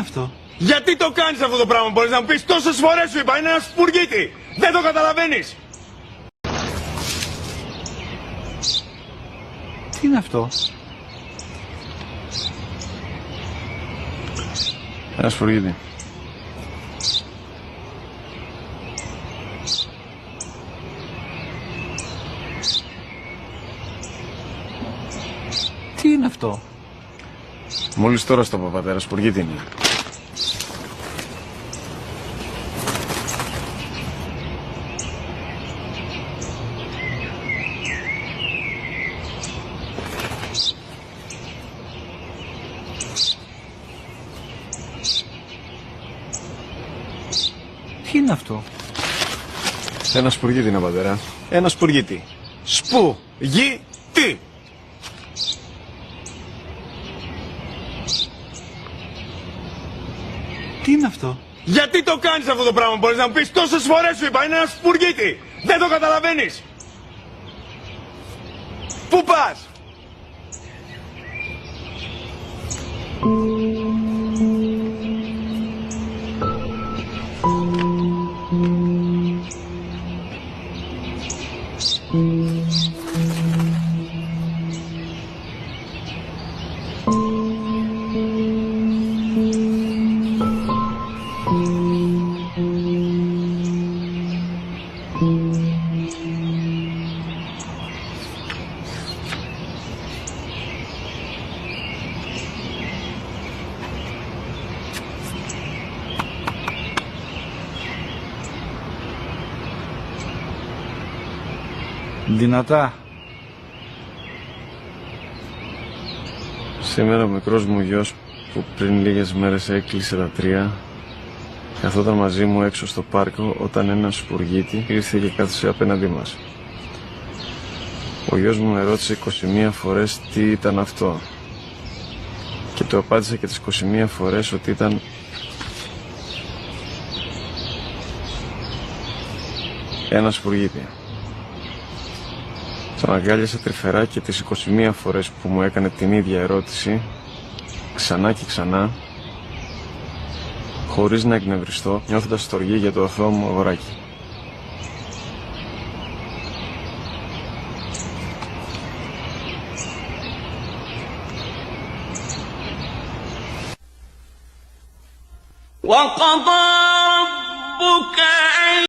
αυτό? Γιατί το κάνεις αυτό το πράγμα, μπορείς να μου πεις? Τόσες φορές σου είπα, είναι ένα σπουργίτη. Δεν το καταλαβαίνεις. Τι είναι αυτό? Ένα σπουργίτη. Τι είναι αυτό? Μόλις τώρα στο παπατέρα, σπουργίτη είναι. Τι είναι αυτό? Ένα σπουργίτη είναι, πατέρα. Ένα σπουργίτη. Σπου-γι-τι. Τι είναι αυτό? Γιατί το κάνεις αυτό το πράγμα, μπορείς να μου πεις? Τόσες φορές σου είπα, είναι ένα σπουργίτη. Δεν το καταλαβαίνεις. Πού πας? Δυνατά. Σήμερα ο μικρός μου γιος που πριν λίγες μέρες έκλεισε τα 3 καθόταν μαζί μου έξω στο πάρκο όταν ένα σπουργίτη ήρθε και κάθισε απέναντί μας. Ο γιος μου με ρώτησε 21 φορές τι ήταν αυτό και του απάντησα και τις 21 φορές ότι ήταν ένα σπουργίτη. Τον αγκάλιασα τρυφερά και τις 21 φορές που μου έκανε την ίδια ερώτηση, ξανά και ξανά, χωρίς να εκνευριστώ, νιώθοντας στοργή για το αθώο μου αγοράκι. وقضى ربك